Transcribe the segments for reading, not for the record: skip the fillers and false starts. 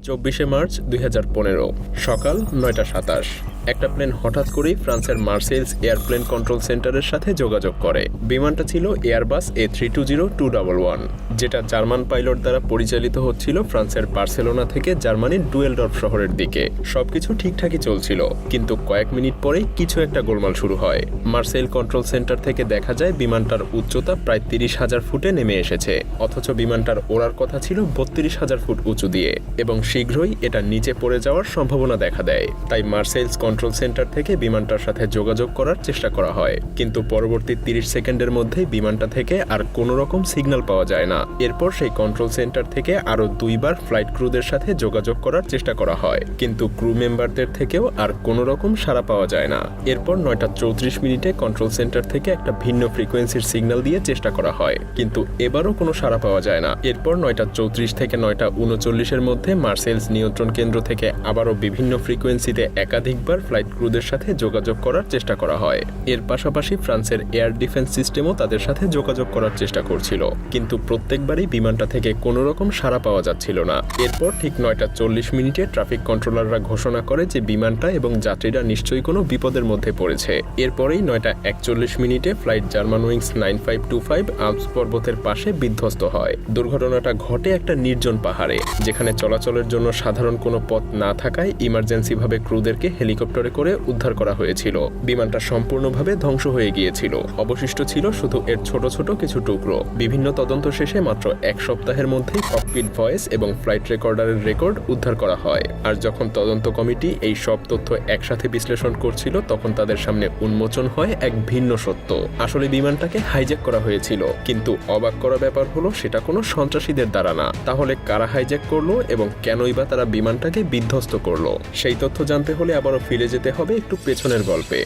24 March 2015 সকাল 9:27 একটা plane হঠাৎ করেই ফ্রান্সের মার্সেইলস এয়ারপ্লেন কন্ট্রোল সেন্টারের সাথে যোগাযোগ করে। বিমানটা ছিল এয়ারবাস A320-211, যেটা জার্মান পাইলট দ্বারা পরিচালিত হচ্ছিল ফ্রান্সের বার্সেলোনা থেকে জার্মানির ডুয়েলডর্ফ শহরের দিকে। সবকিছু ঠিকঠাকই চলছিল, কিন্তু কয়েক মিনিট পরেই কিছু একটা গোলমাল শুরু হয়। মার্সেইল কন্ট্রোল সেন্টার থেকে দেখা যায় বিমানটার উচ্চতা প্রায় 30,000 ফুটে নেমে এসেছে, অথচ বিমানটার ওড়ার কথা ছিল 32,000 ফুট উঁচু দিয়ে, এবং শীঘ্রই এটা নিচে পড়ে যাওয়ার সম্ভাবনা দেখা দেয়। তাই মার্সেইলস কন্ট্রোল সেন্টার থেকে বিমানটার সাথে যোগাযোগ করার চেষ্টা করা হয়, কিন্তু পরবর্তী 30 সেকেন্ডের মধ্যেই বিমানটা থেকে আর কোনো রকম সিগন্যাল পাওয়া যায় না। এরপর সেই কন্ট্রোল সেন্টার থেকে আরও 2 বার ফ্লাইট ক্রুদের সাথে যোগাযোগ করার চেষ্টা করা হয়, কিন্তু ক্রু মেম্বারদের থেকেও আর কোনো রকম সাড়া পাওয়া যায় না। এরপর 9:34 কন্ট্রোল সেন্টার থেকে একটা ভিন্ন ফ্রিকোয়েন্সির সিগন্যাল দিয়ে চেষ্টা করা হয়, কিন্তু এবারও কোনো সাড়া পাওয়া যায় না। এরপর 9:34 থেকে 9:39 মধ্যে মার্সেইলস নিয়ন্ত্রণ কেন্দ্র থেকে আবারও বিভিন্ন ফ্রিকোয়েন্সিতে একাধিকবার ফ্লাইট ক্রুদের সাথে যোগাযোগ করার চেষ্টা করা হয়। এর পাশাপাশি ফ্রান্সের এয়ার ডিফেন্স সিস্টেমও তাদের সাথে যোগাযোগ করার চেষ্টা করছিল, কিন্তু প্রত্যেকবারই বিমানটা থেকে কোনো রকম সাড়া পাওয়া যাচ্ছিল না। এরপর ঠিক 9:40 ট্রাফিক কন্ট্রোলাররা ঘোষণা করে যে বিমানটা এবং যাত্রীরা নিশ্চয়ই কোনো বিপদের মধ্যে পড়েছে। এরপরেই 9:41 ফ্লাইট জার্মান উইংস 9525 আল্পস পর্বতের পাশে বিধ্বস্ত হয়। দুর্ঘটনাটা ঘটে একটা নির্জন পাহাড়ে, যেখানে চলাচলের জন্য সাধারণ কোনো পথ না থাকায় ইমার্জেন্সিভাবে ক্রুদেরকে হেলিকপ্টারে করে উদ্ধার করা হয়েছিল। বিমানটা সম্পূর্ণভাবে ধ্বংস হয়ে গিয়েছিল, অবশিষ্ট ছিল শুধু এর ছোট ছোট কিছু টুকরো। বিভিন্ন তদন্ত শেষে মাত্র 1 সপ্তাহের মধ্যেই ককপিট ভয়েস এবং ফ্লাইট রেকর্ডারের রেকর্ড উদ্ধার করা হয়। আর যখন তদন্ত কমিটি এই সব তথ্য একসাথে বিশ্লেষণ করছিল, তখন তাদের সামনে উন্মোচন হয় এক ভিন্ন সত্য। আসলে বিমানটাকে হাইজ্যাক করা হয়েছিল, কিন্তু অবাক করা ব্যাপার হলো সেটা কোনো সন্ত্রাসীদের দ্বারা না। তাহলে কারা হাইজ্যাক করলো এবং কেনই বা তারা বিমানটাকে বিধ্বস্ত করলো? সেই তথ্য জানতে হলে আবারও ফিরে যেতে হবে একটু পেছনের গল্পে।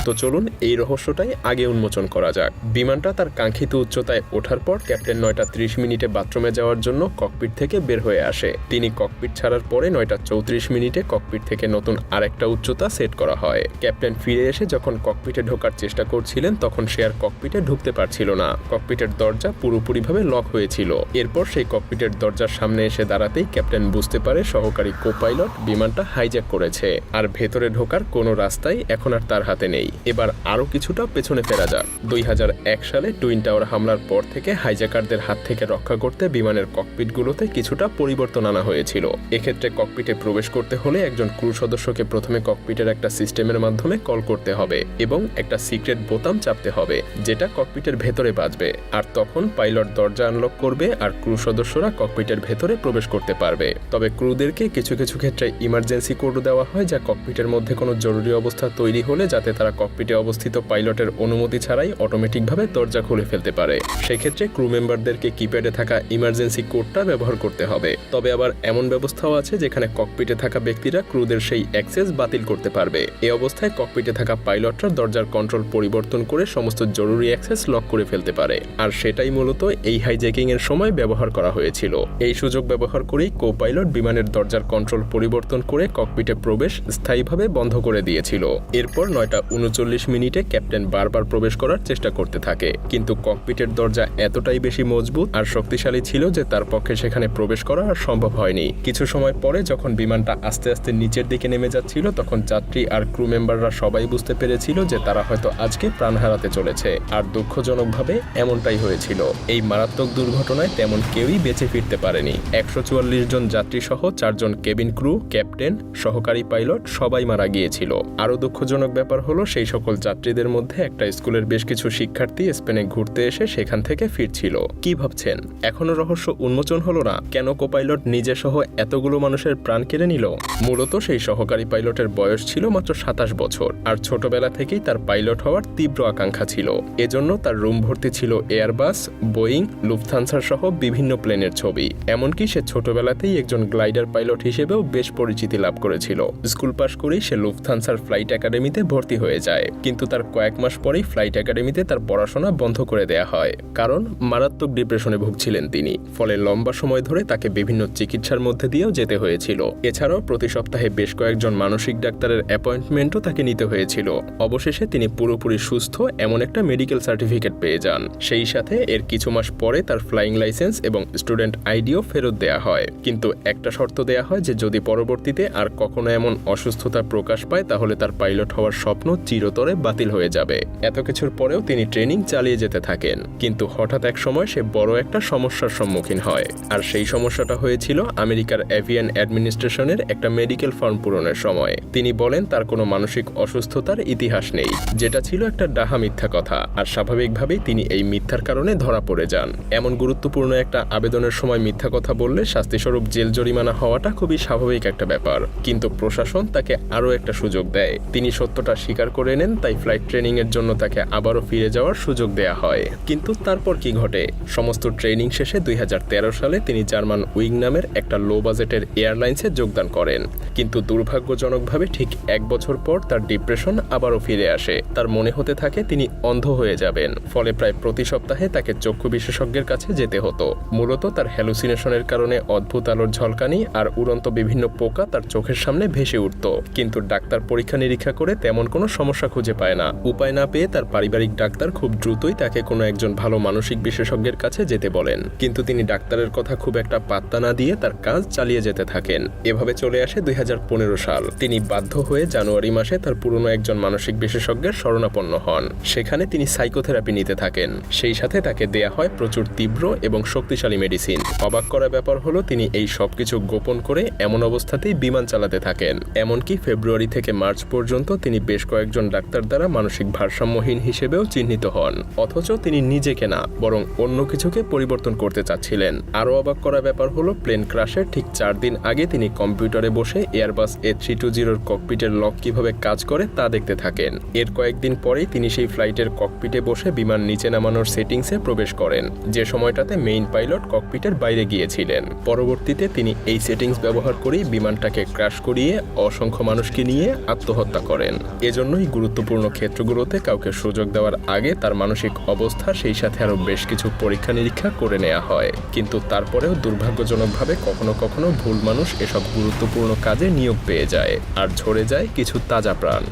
তো চলুন এই রহস্যটাই আগে উন্মোচন করা যাক। বিমানটা তার কাঙ্ক্ষিত উচ্চতায় ওঠার পর ক্যাপ্টেন 9:30 বাথরুমে যাওয়ার জন্য ককপিট থেকে বের হয়ে আসে। তিনি ককপিট ছাড়ার পরে 9:34 ককপিট থেকে নতুন আরেকটা উচ্চতা সেট করা হয়। ক্যাপ্টেন ফিরে এসে যখন ককপিটে ঢোকার চেষ্টা করছিলেন, তখন সে আর ককপিটে ঢুকতে পারছিল না। ককপিটের দরজা পুরোপুরিভাবে লক হয়েছিল। এরপর সেই ককপিটের দরজার সামনে এসে দাঁড়াতেই ক্যাপ্টেন বুঝতে পারে সহকারী কো-পাইলট বিমানটা হাইজ্যাক করেছে, আর ভেতরে ঢোকার কোনো রাস্তাই এখন আর তার হাতে নেই। এবার আরও কিছুটা পেছনে ফেরা যাক। 2001 সালে টুইন টাওয়ার হামলার পর থেকে হাইজ্যাকারদের হাত থেকে রক্ষা করতে বিমানের ককপিটগুলোতে কিছুটা পরিবর্তন আনা হয়েছিল। এক্ষেত্রে ককপিটে প্রবেশ করতে হলে একজন ক্রু সদস্যকে প্রথমে ককপিটের একটা সিস্টেমের মাধ্যমে কল করতে হবে এবং একটা সিক্রেট বোতাম চাপতে হবে, যেটা ককপিটের ভেতরে বাজবে। আর তখন পাইলট দরজা আনলক করবে আর ক্রু সদস্যরা ককপিটের ভেতরে প্রবেশ করতে পারবে। তবে ক্রুদেরকে কিছু কিছু ক্ষেত্রে ইমার্জেন্সি কোড দেওয়া হয়, যা ককপিটের মধ্যে কোনো জরুরি অবস্থা তৈরি হলে যাতে তারা ককপিটে অবস্থিত পাইলটের অনুমতি ছাড়াই অটোমেটিকভাবে দরজা খুলে ফেলতে পারে। সেক্ষেত্রে ক্রু মেম্বারদেরকে কিপ্যাডে থাকা ইমার্জেন্সি কোডটা ব্যবহার করতে হবে। তবে আবার এমন ব্যবস্থাও আছে যেখানে ককপিটে থাকা ব্যক্তিরা ক্রুদের সেই অ্যাক্সেস বাতিল করতে পারবে। এই অবস্থায় ককপিটে থাকা পাইলটরা দরজার কন্ট্রোল পরিবর্তন করে সমস্ত জরুরি অ্যাক্সেস লক করে ফেলতে পারে। আর সেটাই মূলত এই হাইজ্যাকিং এর সময় ব্যবহার করা হয়েছিল। এই সুযোগ ব্যবহার করেই কো-পাইলট বিমানের দরজার কন্ট্রোল পরিবর্তন করে ককপিটে প্রবেশ স্থায়ীভাবে বন্ধ করে দিয়েছিল। এরপর 9:39 ক্যাপ্টেন বারবার প্রবেশ করার চেষ্টা করতে থাকে, কিন্তু ককপিটের দরজা এতটাই বেশি মজবুত আর শক্তিশালী ছিল যে তার পক্ষে সেখানে প্রবেশ করা আর সম্ভব হয়নি। কিছু সময় পরে যখন বিমানটা আস্তে আস্তে নিচের দিকে নেমে যাচ্ছিল, তখন যাত্রী আর ক্রু মেম্বাররা সবাই বুঝতে পেরেছিল যে তারা হয়তো আজকে প্রাণ হারাতে চলেছে। আর দুঃখজনকভাবে এমনটাই হয়েছিল। এই মারাত্মক দুর্ঘটনায় তেমন কেউই বেঁচে ফিরতে পারেনি। 144 জন যাত্রী সহ 4 জন কেবিন ক্রু, ক্যাপ্টেন, সহকারী পাইলট সবাই মারা গিয়েছিল। আরও দুঃখজনক ব্যাপার হলো সেই সকল যাত্রীদের মধ্যে একটা স্কুলের বেশ কিছু শিক্ষার্থী স্পেনে ঘুরতে এসে সেখান থেকে ফিরছিল। কি ভাবছেন, এখনো রহস্য উন্মোচন হলো না? কেন কো-পাইলট নিজে সহ এতগুলো মানুষের প্রাণ কেড়ে নিল? মূলত সেই সহকারী পাইলটের বয়স ছিল মাত্র 27 বছর, আর ছোটবেলা থেকেই তার পাইলট হওয়ার তীব্র আকাঙ্ক্ষা ছিল। এজন্য তার রুম ভর্তি ছিল এয়ারবাস, বোয়িং, লুফথানসার সহ বিভিন্ন প্লেনের ছবি। এমনকি সে ছোটবেলাতেই একজন গ্লাইডার পাইলট হিসেবেও বেশ পরিচিতি লাভ করেছিল। স্কুল পাশ করেই সে লুফথানসার ফ্লাইট একাডেমিতে ভর্তি হয়ে যায়। চায়, কিন্তু তার কয়েক মাস পরেই ফ্লাইট একাডেমিতে তার পড়াশোনা বন্ধ করে দেয়া হয়, কারণ মারাত্মক ডিপ্রেশনে ভুগছিলেন তিনি। ফলে লম্বা সময় ধরে তাকে বিভিন্ন চিকিৎসার মধ্যে দিয়েও যেতে হয়েছিল। এছাড়াও প্রতি সপ্তাহে বেশ কয়েকজন মানসিক ডাক্তারের অ্যাপয়েন্টমেন্টও তাকে নিতে হয়েছিল। অবশেষে তিনি পুরোপুরি সুস্থ এমন একটা মেডিকেল সার্টিফিকেট পেয়ে যান। সেই সাথে এর কিছু মাস পরে তার ফ্লাইং লাইসেন্স এবং স্টুডেন্ট আইডিও ফেরত দেয়া হয়, কিন্তু একটা শর্ত দেয়া হয় যে যদি পরবর্তীতে আর কখনো এমন অসুস্থতা প্রকাশ পায় তাহলে তার পাইলট হওয়ার স্বপ্ন চিরতরে বাতিল হয়ে যাবে। এত কিছুর পরেও তিনি ট্রেনিং চালিয়ে যেতে থাকেন, কিন্তু হঠাৎ এক সময় সে বড় একটা সমস্যার সম্মুখীন হয়। আর সেই সমস্যাটা হয়েছিল আমেরিকার এভিয়ান অ্যাডমিনিস্ট্রেশনের একটা মেডিকেল ফর্ম পূরণের সময়। তিনি বলেন তার কোনো মানসিক অসুস্থতার ইতিহাস নেই, যেটা ছিল একটা ডাহা মিথ্যা কথা। আর স্বাভাবিকভাবেই তিনি এই মিথ্যার কারণে ধরা পড়ে যান। এমন গুরুত্বপূর্ণ একটা আবেদনের সময় মিথ্যা কথা বললে শাস্তিস্বরূপ জেল জরিমানা হওয়াটা খুবই স্বাভাবিক একটা ব্যাপার, কিন্তু প্রশাসন তাকে আরও একটা সুযোগ দেয়। তিনি সত্যটা স্বীকার করে নেন, তাই ফ্লাইট ট্রেনিং এর জন্য তাকে আবারও ফিরে যাওয়ার সুযোগ দেয়া হয়। কিন্তু তারপর কি ঘটে? সমস্ত ট্রেনিং শেষে 2013 সালে তিনি জার্মান উইং নামের একটা লো বাজেটের এয়ারলাইন্সে যোগদান করেন, কিন্তু দুর্ভাগ্যজনকভাবে ঠিক 1 বছর পর তার ডিপ্রেশন আবারও ফিরে আসে। তার মনে হতে থাকে তিনি অন্ধ হয়ে যাবেন, ফলে প্রায় প্রতি সপ্তাহে তাকে চক্ষু বিশেষজ্ঞের কাছে যেতে হতো। মূলত তার হ্যালুসিনেশনের কারণে অদ্ভুত আলোর ঝলকানি আর উড়ন্ত বিভিন্ন পোকা তার চোখের সামনে ভেসে উঠত, কিন্তু ডাক্তার পরীক্ষা নিরীক্ষা করে তেমন কোনো সমস্যা খুঁজে পায় না। উপায় না পেয়ে তার পারিবারিক ডাক্তার খুব দ্রুতই তাকে কোনো একজন ভালো মানসিক বিশেষজ্ঞের কাছে যেতে বলেন, কিন্তু তিনি ডাক্তারের কথা খুব একটা পাত্তা না দিয়ে তার কাজ চালিয়ে যেতে থাকেন। এভাবে চলে আসে 2015 সাল। তিনি বাধ্য হয়ে জানুয়ারি মাসে তার পুরনো একজন মানসিক বিশেষজ্ঞের শরণাপন্ন হন। সেখানে তিনি সাইকোথেরাপি নিতে থাকেন। সেই সাথে তাকে দেয়া হয় প্রচুর তীব্র এবং শক্তিশালী মেডিসিন। অবাক করা ব্যাপার হলো তিনি এই সবকিছু গোপন করে এমন অবস্থাতেই বিমান চালাতে থাকেন। এমনকি ফেব্রুয়ারি থেকে মার্চ পর্যন্ত তিনি বেশ কয়েকজন ডাক্তার দ্বারা মানসিক ভারসাম্যহীন হিসেবেও চিহ্নিত হন, অথচ তিনি নিজেকে না বরং অন্য কিছুকে পরিবর্তন করতে চাচ্ছিলেন। আরও অবাক করা ব্যাপার হলো প্লেন ক্রাশের ঠিক 4 দিন আগে তিনি কম্পিউটারে বসে এয়ারবাস A320 ককপিটের লক কিভাবে কাজ করে তা দেখতে থাকেন। এর কয়েকদিন পরেই তিনি সেই ফ্লাইটের ককপিটে বসে বিমান নিচে নামানোর সেটিংসে প্রবেশ করেন, যে সময়টাতে মেইন পাইলট ককপিটের বাইরে গিয়েছিলেন। পরবর্তীতে তিনি এই সেটিংস ব্যবহার করেই বিমানটাকে ক্র্যাশ করিয়ে অসংখ্য মানুষকে নিয়ে আত্মহত্যা করেন। এজন্যই গুরুত্বপূর্ণ ক্ষেত্রগুলোতে কাউকে সুযোগ দেওয়ার আগে তার মানসিক অবস্থা সেই সাথে আরও বেশ কিছু পরীক্ষা নিরীক্ষা করে নেওয়া হয়, কিন্তু তারপরেও দুর্ভাগ্যজনকভাবে কখনো কখনো ভুল মানুষ এসব গুরুত্বপূর্ণ কাজে নিয়োগ পেয়ে যায় আর ঝরে যায় কিছু তাজা প্রাণ।